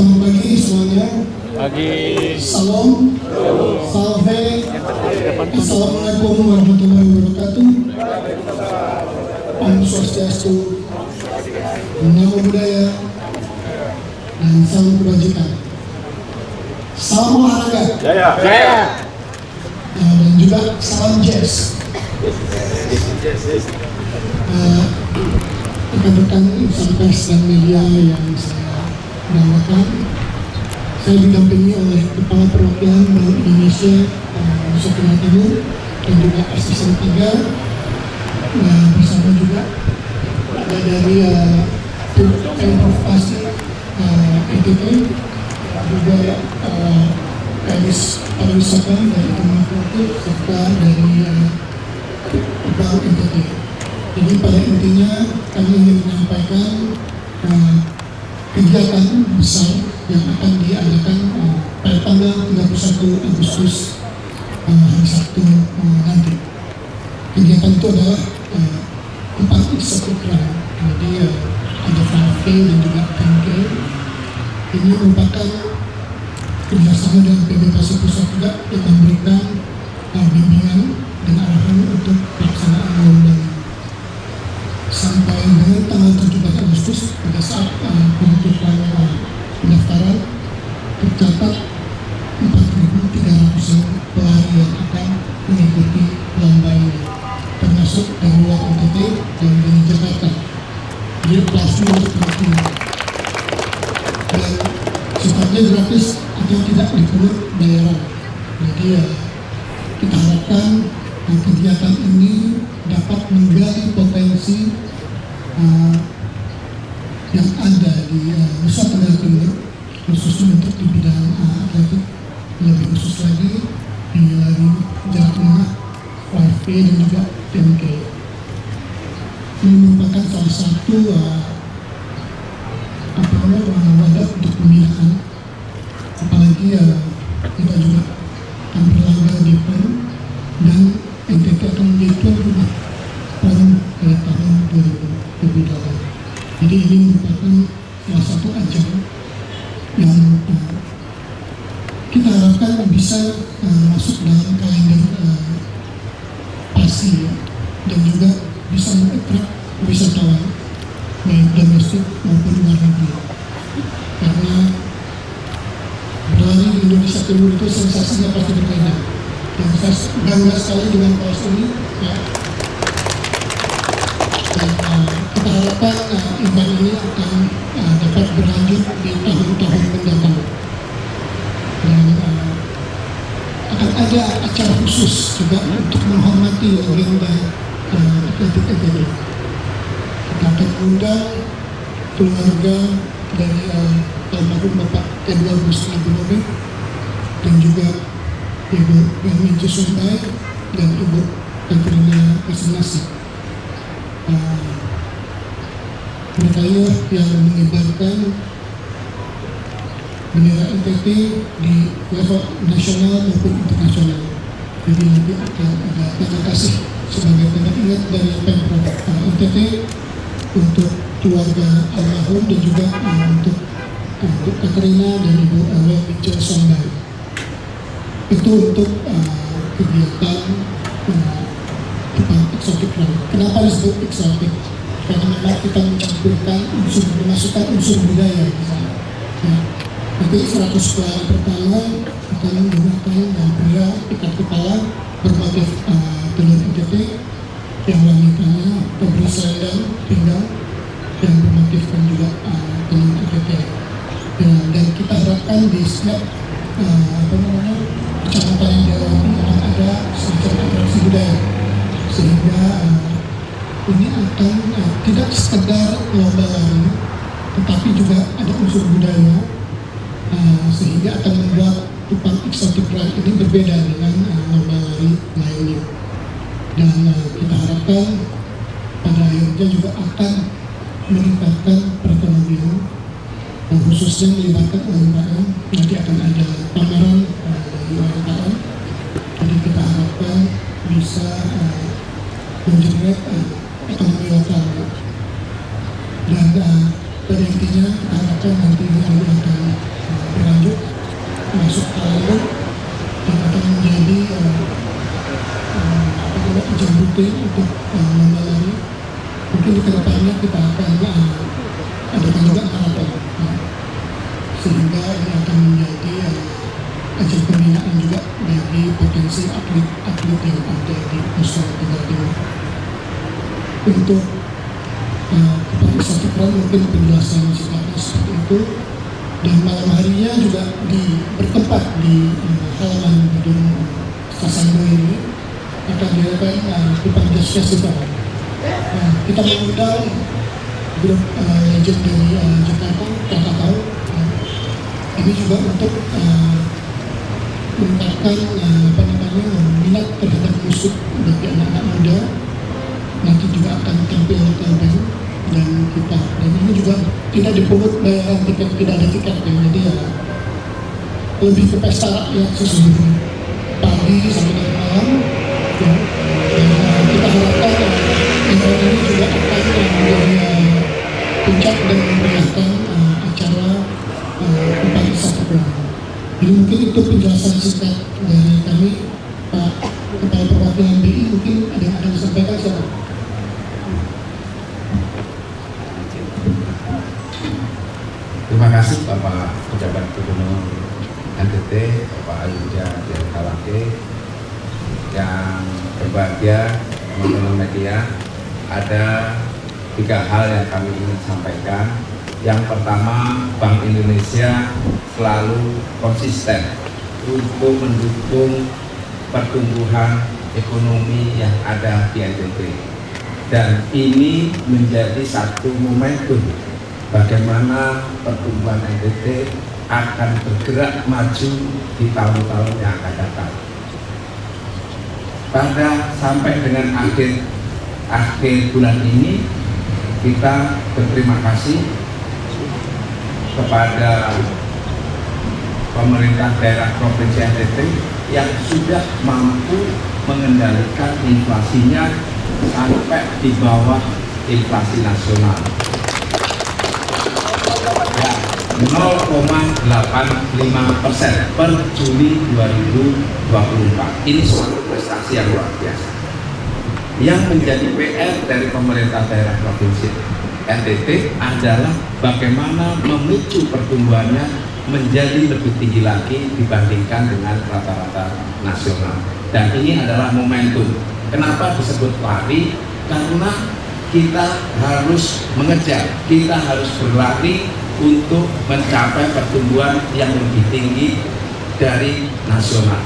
Selamat pagi semuanya. Pagi. Salam, salve, assalamualaikum warahmatullahi wabarakatuh. Om Swastiastu, Namo Buddhaya, dan salam kebajikan. Salam olahraga. Jaya. Jaya. Dan juga salam jazz. Rekan-rekan insan pers dan media yang saya banggakan, saya didampingi oleh Kepala Perwakilan Bank Indonesia Nusa Tenggara Timur dan juga asisten 3, bersama juga ada dari Pemprov NTT, juga Kadis Pariwisata dari Kementerian serta dari Bank NTT. Jadi pada intinya kami ingin menyampaikan kegiatan besar yang akan diadakan pada tanggal 31 Agustus hari Sabtu nanti. Kegiatan itu adalah Kupang Extracurricular. Jadi ada 5K dan juga 10K. Ini merupakan kerjasama dengan PB Pasir Pusat juga yang memberikan bimbingan dan arahan untuk pelaksanaan lomba. Sampai dengan tanggal 17 Agustus pada saat penutupan pendaftaran tercatat 4.300 pelari yang akan mengikuti lomba ini, termasuk dari luar NTT dan dari Jakarta. Jadi plastik untuk penonton dan sifatnya gratis atau tidak dipungut bayaran. Jadi kita harapkan kegiatan ini dapat menggali potensi yang ada di Nusa Tenggara Timur, khususnya untuk di bidang atletik, lebih khusus lagi di lari jarak menengah, 5K dan juga 10K. Ini merupakan salah satu wadah untuk pembinaan, apalagi kita juga akan berlangganan di PON dan NTT akan menjadi tuan rumah PON pada tahun 2028. Jadi ini merupakan salah satu ajang yang kita harapkan bisa masuk dalam kalender PASI dan juga bisa mengekstrak wisatawan baik domestik maupun luar negeri. Karena berlari di Indonesia Timur itu sensasinya pasti berbeda. Dan saya bangga sekali dengan kelas ini, ya. Dan kita harapkan event ini akan dapat berlanjut di tahun-tahun mendatang. Dan akan ada acara khusus juga untuk menghormati legenda atletik NTT. Kita akan undang keluarga dari almarhum Bapak Edward Busri Gunome dan juga Ibu Beni Jusumbai dan Ibu Katrina Kesenasi. Mereka yang mengibarkan bendera NTT di level nasional maupun internasional. Jadi nanti akan ada tanda kasih sebagai tanda ingat dari Pemprov NTT untuk keluarga almarhum dan juga untuk Ibu Katrina dan Ibu Beni Jusumbai. Itu untuk kegiatan Kupang Extracurricular. Kenapa disebut eksotik? Karena memang kita mencampurkan memasukkan unsur budaya di sana. Ya. Nanti 100 pelari pertama akan menggunakan pria ikat kepala bermotif telur NTT, yang wanitanya topi selendang pinggang yang bermotifkan juga telur NTT. Dan kita harapkan di setiap kecamatan yang dialami akan ada semacam atraksi budaya, sehingga ini akan tidak sekedar lomba lari, tetapi juga ada unsur budaya, sehingga akan membuat Kupang Extracurricular ini berbeda dengan lomba lari lainnya. Dan kita harapkan pada akhirnya juga akan meningkatkan perekonomian, khususnya melibatkan UMKM. Nanti akan ada pameran dari UMKM, jadi kita harapkan bisa menjerat ekonomi lokal. Dan Pada intinya harapkan nanti ini akan berlanjut masuk tahun dan akan menjadi ajang rutin untuk lomba lari. Mungkin di kedepannya kita akan adakan juga harapan sehingga ini akan menjadi ajang pembinaan juga bagi potensi atlet-atlet yang ada di Nusa Tenggara Timur. Untuk kepada satu peran mungkin penjelasan sifatnya seperti itu, dan malam harinya juga bertempat di halaman gedung Sasando ini akan diadakan Kupang Jazz Festival. Kita mengundang grup legend dari Jakarta, Krakatau. Ini juga untuk meningkatkan minat terhadap musik bagi anak-anak muda. Nanti juga akan tampil local band dan ini juga tidak dipungut bayaran tiket, tidak ada tiket ya. Jadi ya lebih ke pesta rakyat sesungguhnya, pagi sampai dengan malam ya. Dan kita harapkan event ini juga akan menjadi puncak dan memeriahkan acara Kupang Sakura. Jadi mungkin itu penjelasan singkat dari kami. Pak Kepala Perwakilan BI, mungkin ada yang akan disampaikan siapa? Terima kasih Bapak Pejabat Gubernur NTT, Bapak Ayuja Tirtalake. Yang berbahagia teman-teman media, ada 3 hal yang kami ingin sampaikan. Yang pertama, Bank Indonesia selalu konsisten untuk mendukung pertumbuhan ekonomi yang ada di NTT, dan ini menjadi satu momentum bagaimana pertumbuhan NTT akan bergerak maju di tahun-tahun yang akan datang. Sampai dengan akhir bulan ini, kita berterima kasih kepada pemerintah daerah Provinsi NTT yang sudah mampu mengendalikan inflasinya sampai di bawah inflasi nasional. 0,85% per Juli 2024. Ini suatu prestasi yang luar biasa. Yang menjadi PR dari pemerintah daerah Provinsi NTT adalah bagaimana memicu pertumbuhannya menjadi lebih tinggi lagi dibandingkan dengan rata-rata nasional. Dan ini adalah momentum. Kenapa disebut lari? Karena kita harus mengejar, kita harus berlari untuk mencapai pertumbuhan yang lebih tinggi dari nasional.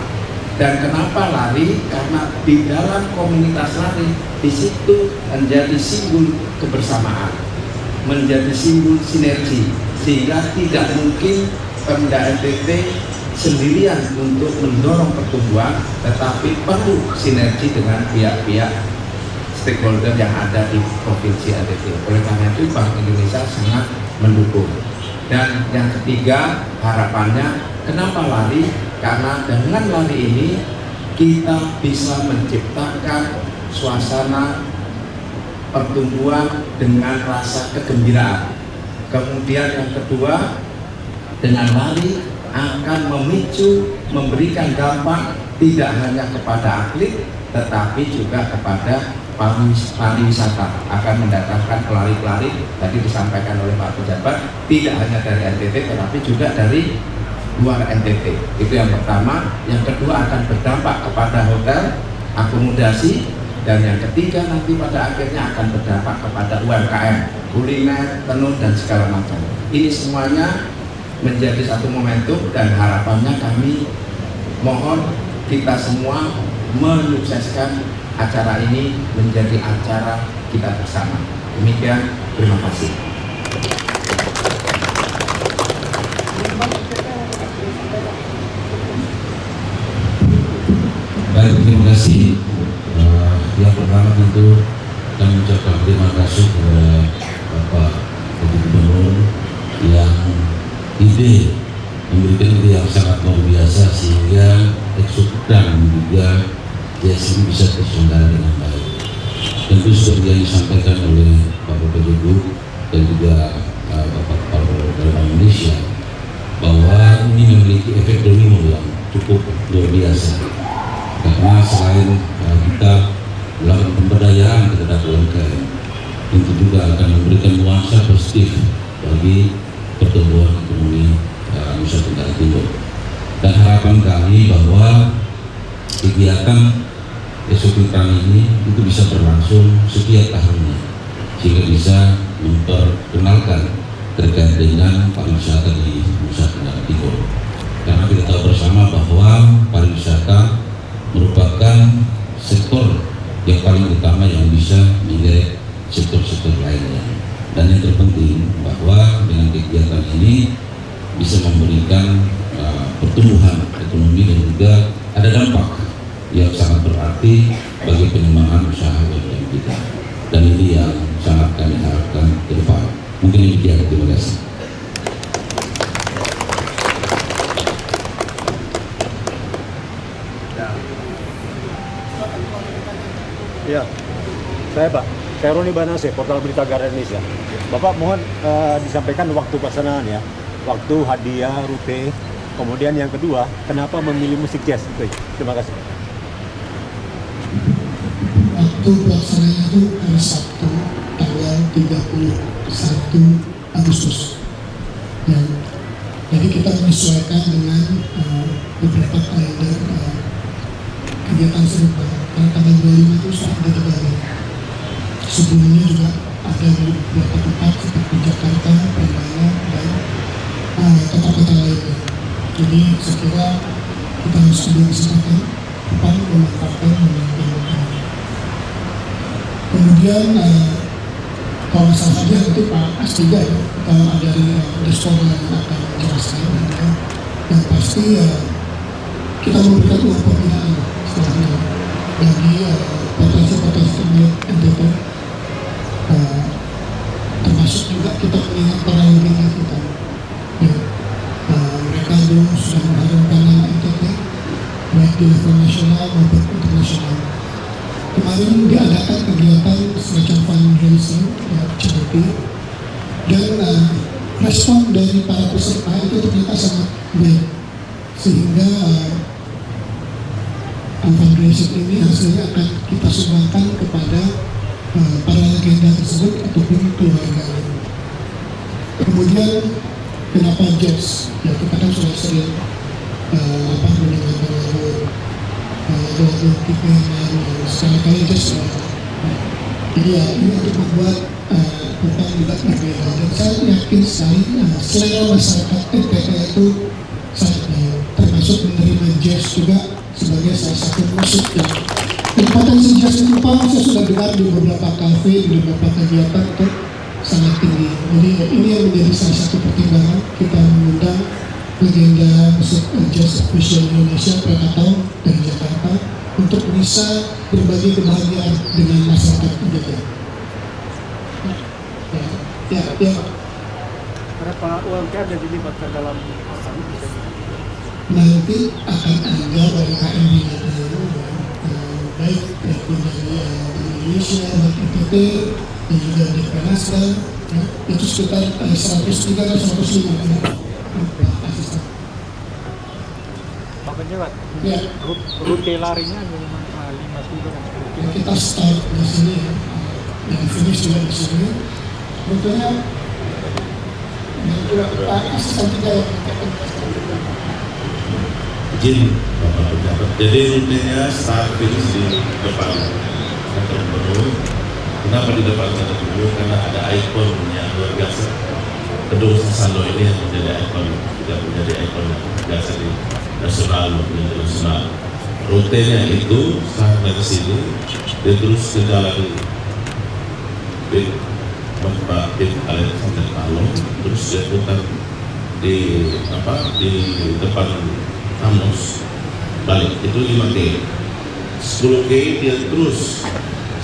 Dan kenapa lari? Karena di dalam komunitas lari, di situ menjadi simbol kebersamaan, menjadi simbol sinergi, sehingga tidak mungkin Pemda NTT sendirian untuk mendorong pertumbuhan, tetapi perlu sinergi dengan pihak-pihak stakeholder yang ada di Provinsi NTT. Oleh karena itu Bank Indonesia sangat mendukung. Dan yang ketiga, harapannya kenapa lari? Karena dengan lari ini kita bisa menciptakan suasana pertumbuhan dengan rasa kegembiraan. Kemudian yang kedua, dengan lari akan memicu, memberikan dampak tidak hanya kepada atlet, tetapi juga kepada pariwisata, akan mendatangkan pelari-pelari. Tadi disampaikan oleh Pak Pejabat, tidak hanya dari NTT, tetapi juga dari luar NTT. Itu yang pertama. Yang kedua, akan berdampak kepada hotel, akomodasi, dan yang ketiga nanti pada akhirnya akan berdampak kepada UMKM, kuliner, tenun, dan segala macam. Ini semuanya menjadi satu momentum, dan harapannya kami mohon kita semua menyukseskan acara ini menjadi acara kita bersama. Demikian, terima kasih. Baik, terima kasih. Yang pertama tentu kami mengucapkan terima kasih kepada Bapak Gubernur yang memberikan ide yang sangat luar biasa, sehingga eksodan juga ini bisa terselenggara dengan baik. Tentu seperti yang disampaikan oleh Bapak Gubernur dan juga Bapak Kepala Daerah Indonesia bahwa ini memiliki efek domino yang cukup luar biasa, karena selain kita melakukan pemberdayaan terhadap UMKM, tentu juga akan memberikan nuansa positif bagi pertumbuhan ekonomi Nusa Tenggara Timur. Dan harapan kami bahwa kegiatan SOP Tani ini itu bisa berlangsung setiap tahunnya, sehingga bisa memperkenalkan terkait dengan pariwisata di Nusa Tenggara Timur. Karena kita tahu bersama bahwa pariwisata merupakan sektor yang paling utama yang bisa menggeret sektor-sektor lainnya. Dan yang terpenting bahwa dengan kegiatan ini bisa memberikan pertumbuhan ekonomi dan juga ada dampak yang sangat berarti bagi pengembangan usaha UMKM kita. Dan ini yang sangat kami harapkan ke depan. Mungkin demikian, terima kasih. Ya, saya Roni Banase, Portal Berita Negara Indonesia. Bapak mohon disampaikan waktu pelaksanaan ya, waktu hadiah, rute, kemudian yang kedua, kenapa memilih musik jazz? Itu. Terima kasih. Waktu pelaksanaannya itu hari Sabtu tanggal 31 Agustus. Ya, jadi kita menyesuaikan dengan beberapa kalender kegiatan serupa. Karena tanggal 25 itu sudah ada di Bali. Sebelumnya juga ada di beberapa tempat seperti Jakarta, Palembang, dan kota-kota lainnya. Jadi saya kira kita harus ambil kesempatan depan memanfaatkan momentum ini. Kemudian kalau masalah hadiah itu Pak Astiga ya, kalau ada dari Dispora yang akan menjelaskan ya. Yang pasti kita memberikan uang pembinaan setelahnya bagi potensi-potensi NTT, termasuk juga kita mengingat para legenda kita ya. Mereka dulu sudah mengharumkan nama NTT baik di level nasional maupun internasional. Kemarin diadakan kegiatan semacam fundraising ya, charity, dan respon dari para peserta itu ternyata sangat baik, sehingga fundraising ini hasilnya akan kita sumbangkan kepada para legenda tersebut ataupun keluarganya. Kemudian kenapa jazz? Ya kita kan sudah sering mendengar lagu kipengan sekali-kali jazz. Jadi ya ini untuk membuat bukan juga berbeda. Dan saya yakin sekali selera masyarakat NTT itu sangat baik, termasuk menerima jazz juga sebagai salah satu musik yang potensi jazz itu saya sudah dengar di beberapa kafe, di beberapa kegiatan itu sangat tinggi. Jadi ini yang menjadi salah satu pertimbangan kita mengundang legenda musik jazz official Indonesia Krakatau dari Jakarta untuk bisa berbagi kebahagiaan dengan masyarakat Indonesia. Ya. Berapa UMKM yang dilibatkan dalam pasar ini? Nanti akan ada UMKM baik dari Indonesia, NTT, dan juga di Kanada, ya, itu sekitar 103 atau 105 asisten. Pak Penjabat, Ya, rute larinya memang 5 kilo dan 10 kilo. kita start di sini, dan finish juga di sini. Rutenya, asisten kita yang Izin Bapak Pejabat. Jadi rutenya start finish di depan kantor gubernur. Kenapa di depan kantor gubernur? Karena ada ikon yang luar biasa. Gedung Sasando ini yang menjadi ikon, juga menjadi ikon yang biasa di nasional maupun internasional. Rutenya itu start dari sini, dia terus ke jalan Bapak Bin Alexander Palong, terus dia putar di depan Amos, balik itu 5 km, 10 km dia terus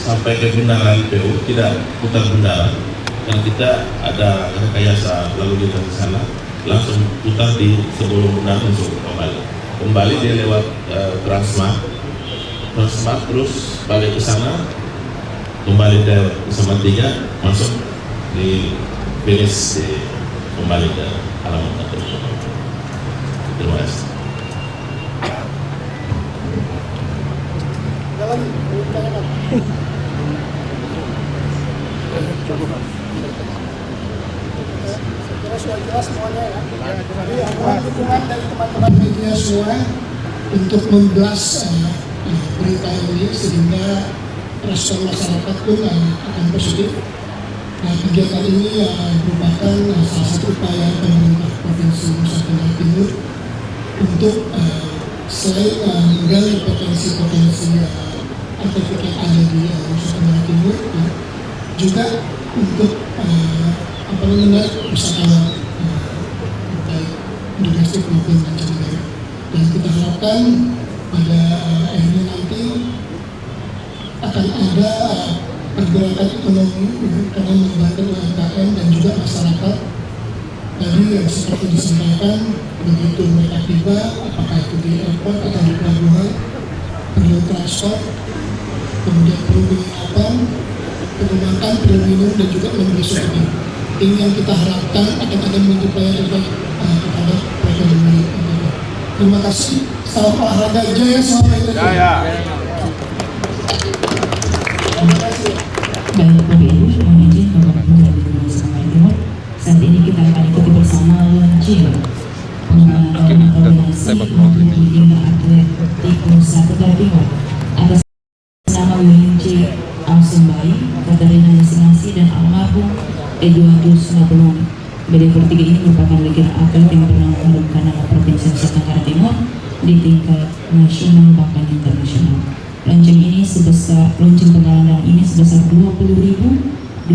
sampai ke bundaran PU, tidak putar bundaran, dan kita ada rekayasa lalu lintas di sana, langsung putar di sebelum bundaran langsung kembali dia lewat Transmart terus balik ke sana, kembali ke Sama 3 masuk di finish kembali ke halaman kantor. Terima kasih. Sudah jelas semuanya ya. Jadi mohon dukungan dari teman-teman media semua untuk membelas berita ini sehingga respon masyarakat pun akan positif. Nah, kegiatan ini merupakan salah satu upaya pemerintah Provinsi Nusa Tenggara Timur untuk selain menggali potensi-potensi artefak yang ada di Nusa Tenggara Timur, juga untuk menarik wisatawan baik domestik maupun mancanegara. Dan kita harapkan pada akhirnya nanti akan ada pergerakan ekonomi karena melibatkan UMKM dan juga masyarakat. Tadi yang seperti disampaikan, begitu mereka tiba, apakah itu di airport atau di pelabuhan, perlu transport, kemudian perlu penginapan, perlu makan, perlu minum, dan juga membeli souvenir. Ini yang kita harapkan akan ada multiplier effect kepada perekonomian. Terima kasih. Salam olahraga, jaya selama itu. Jaya. Terima kasih. Baik Bapak Ibu, mohon izin Bapak Penjabat Gubernur Nusa Tenggara Timur. Saat ini kita akan ikuti bersama launching pengembangan koordinasi untuk lima atlet tim Nusa Tenggara Timur atas nama William J. Alsembai, Katarina Yasinasi, dan almarhum Eduardus Nabolon. Beliau bertiga ini merupakan legenda atlet yang pernah mengharumkan nama Provinsi Nusa Tenggara Timur di tingkat nasional bahkan internasional. Launching penggalangan ini sebesar Rp20.240.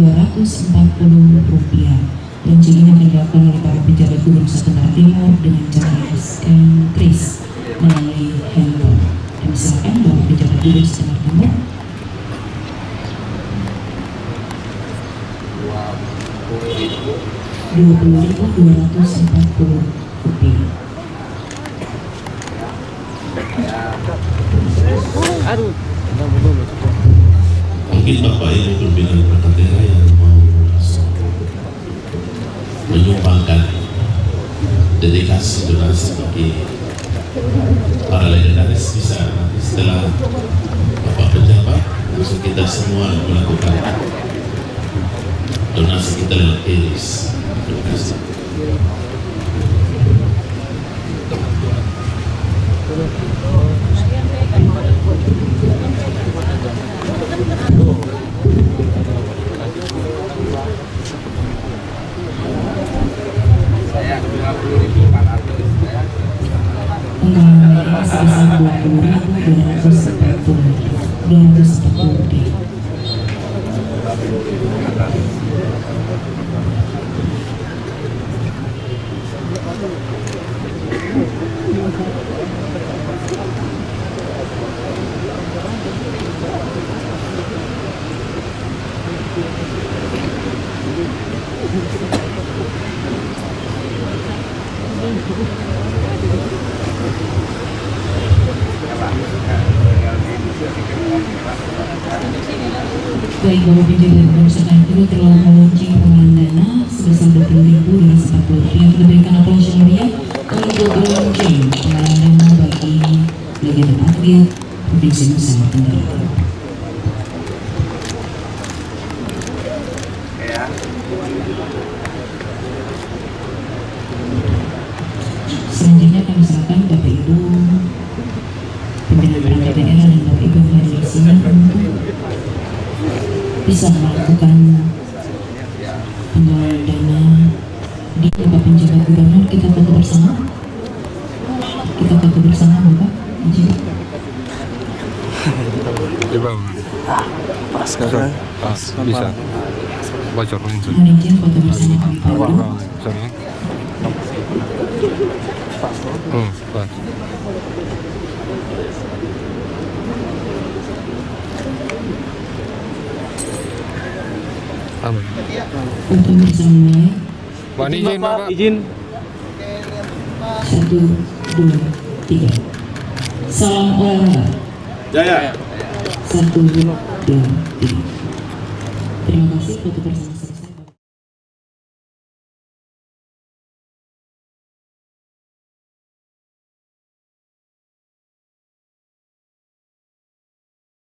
Launching ini akan dilakukan oleh para pejabat Gubernur Nusa Tenggara Timur dengan cara scan kris melalui handphone. Dan silakan Bapak pejabat Gubernur Nusa Tenggara Timur. Rp20.240. Mungkin Bapak Ibu pimpinan perangkat daerah yang mau menyumbangkan dedikasi donasi bagi para legendaris bisa nanti setelah Bapak pejabat langsung kita semua melakukan donasi kita lewat iris. Terima kasih. Penggalangan sebesar Rp20.240. Baik Bapak Pejabat Gubernur Nusa Tenggara Timur telah meluncurkan penggalangan dana sebesar Rp20.240. Kita berikan aplaus yang meriah untuk launching penggalangan dana bagi legenda atlet Provinsi Nusa Tenggara Timur. Selanjutnya kami silakan Bapak Ibu pimpinan perangkat daerah dan Bapak Ibu yang hadir di sini untuk bisa melakukan penggalangan dana di Bapak Penjabat Gubernur. Kita foto bersama. Bapak izin. Pas kan? Pas bisa. Bocor itu. Mohon izin foto bersama kami Pak Ibu. Pas. Aman. Foto bersama. Pak izin, Bapak. Izin. 1, 2, 3. Salam olahraga. Jaya. 1, 2, 3. Terima kasih foto bersama selesai.